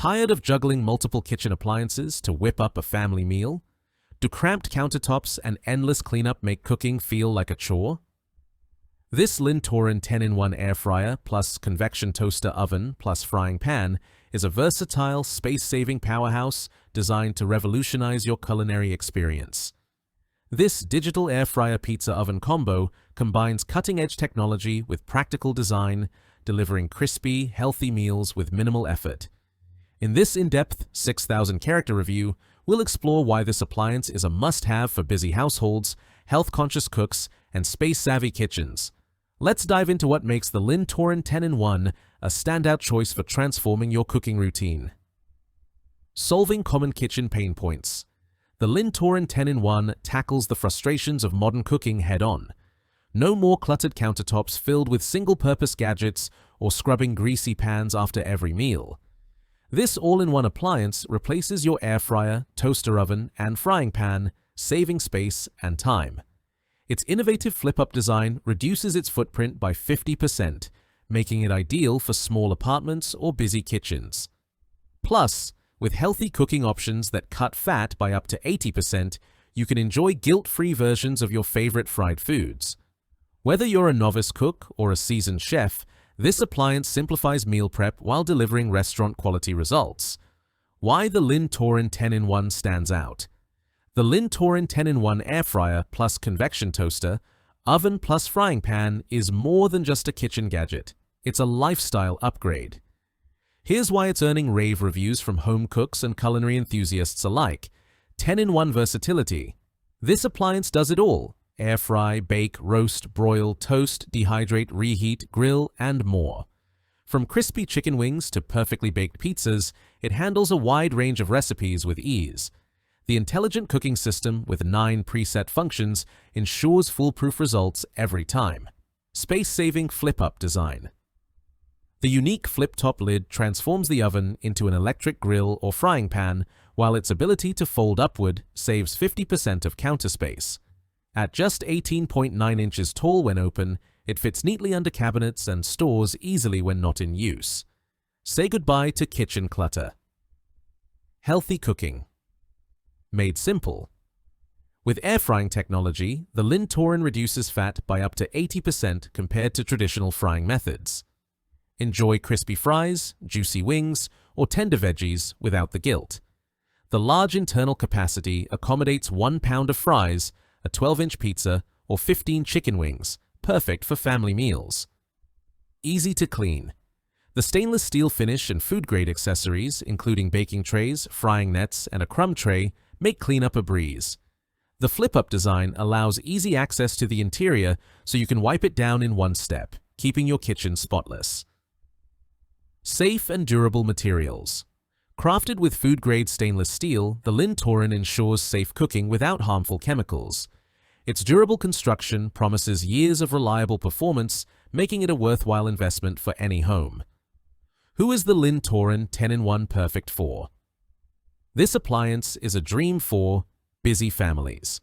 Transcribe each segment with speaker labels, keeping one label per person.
Speaker 1: Tired of juggling multiple kitchen appliances to whip up a family meal? Do cramped countertops and endless cleanup make cooking feel like a chore? This LynTorin 10-in-1 air fryer plus convection toaster oven plus frying pan is a versatile, space-saving powerhouse designed to revolutionize your culinary experience. This digital air fryer pizza oven combo combines cutting-edge technology with practical design, delivering crispy, healthy meals with minimal effort. In this in-depth 6,000-character review, we'll explore why this appliance is a must-have for busy households, health-conscious cooks, and space-savvy kitchens. Let's dive into what makes the LynTorin 10-in-1 a standout choice for transforming your cooking routine. Solving common kitchen pain points. The LynTorin 10-in-1 tackles the frustrations of modern cooking head-on. No more cluttered countertops filled with single-purpose gadgets or scrubbing greasy pans after every meal. This all-in-one appliance replaces your air fryer, toaster oven, and frying pan, saving space and time. Its innovative flip-up design reduces its footprint by 50%, making it ideal for small apartments or busy kitchens. Plus, with healthy cooking options that cut fat by up to 80%, you can enjoy guilt-free versions of your favorite fried foods. Whether you're a novice cook or a seasoned chef, this appliance simplifies meal prep while delivering restaurant-quality results. Why the LynTorin 10-in-1 stands out. The LynTorin 10-in-1 air fryer plus convection toaster, oven plus frying pan is more than just a kitchen gadget. It's a lifestyle upgrade. Here's why it's earning rave reviews from home cooks and culinary enthusiasts alike. 10-in-1 versatility. This appliance does it all. Air fry, bake, roast, broil, toast, dehydrate, reheat, grill, and more. From crispy chicken wings to perfectly baked pizzas, it handles a wide range of recipes with ease. The intelligent cooking system with 9 preset functions ensures foolproof results every time. Space-saving flip-up design. The unique flip-top lid transforms the oven into an electric grill or frying pan, while its ability to fold upward saves 50% of counter space. At just 18.9 inches tall when open, it fits neatly under cabinets and stores easily when not in use. Say goodbye to kitchen clutter. Healthy cooking. Made simple. With air frying technology, the LynTorin reduces fat by up to 80% compared to traditional frying methods. Enjoy crispy fries, juicy wings, or tender veggies without the guilt. The large internal capacity accommodates 1 pound of fries, a 12-inch pizza, or 15 chicken wings, perfect for family meals. Easy to clean. The stainless steel finish and food-grade accessories, including baking trays, frying nets, and a crumb tray, make cleanup a breeze. The flip-up design allows easy access to the interior so you can wipe it down in one step, keeping your kitchen spotless. Safe and durable materials. Crafted with food-grade stainless steel, the LynTorin ensures safe cooking without harmful chemicals. Its durable construction promises years of reliable performance, making it a worthwhile investment for any home. Who is the LynTorin 10-in-1 perfect for? This appliance is a dream for busy families.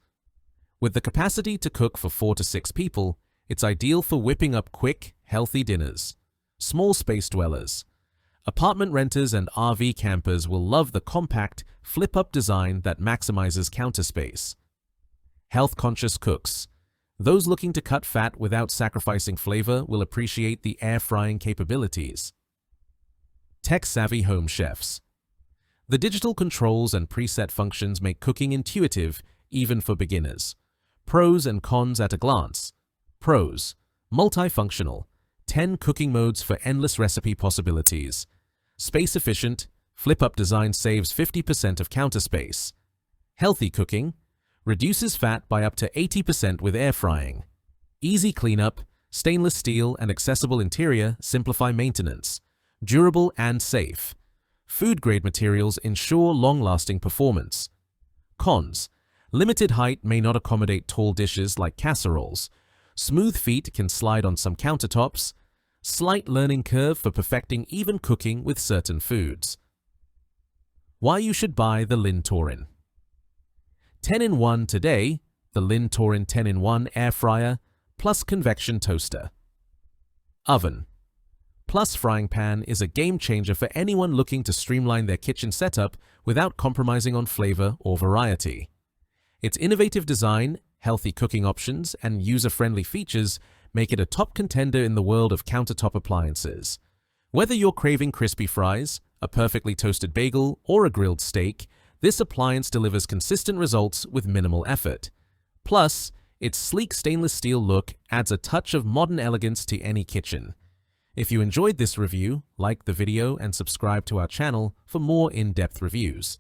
Speaker 1: With the capacity to cook for 4 to 6 people, it's ideal for whipping up quick, healthy dinners. Small space dwellers. Apartment renters and RV campers will love the compact, flip-up design that maximizes counter space. Health-conscious cooks. Those looking to cut fat without sacrificing flavor will appreciate the air-frying capabilities. Tech-savvy home chefs. The digital controls and preset functions make cooking intuitive, even for beginners. Pros and cons at a glance. Pros. Multifunctional. 10 cooking modes for endless recipe possibilities. Space efficient, flip-up design saves 50% of counter space. Healthy cooking, reduces fat by up to 80% with air frying. Easy cleanup, stainless steel and accessible interior simplify maintenance. Durable and safe. Food-grade materials ensure long-lasting performance. Cons, limited height may not accommodate tall dishes like casseroles. Smooth feet can slide on some countertops. Slight learning curve for perfecting even cooking with certain foods. Why you should buy the LynTorin. 10-in-1 today, the LynTorin 10-in-1 air fryer plus convection toaster. Oven. Plus frying pan is a game changer for anyone looking to streamline their kitchen setup without compromising on flavor or variety. Its innovative design, healthy cooking options, and user-friendly features make it a top contender in the world of countertop appliances. Whether you're craving crispy fries, a perfectly toasted bagel, or a grilled steak, this appliance delivers consistent results with minimal effort. Plus, its sleek stainless steel look adds a touch of modern elegance to any kitchen. If you enjoyed this review, like the video and subscribe to our channel for more in-depth reviews.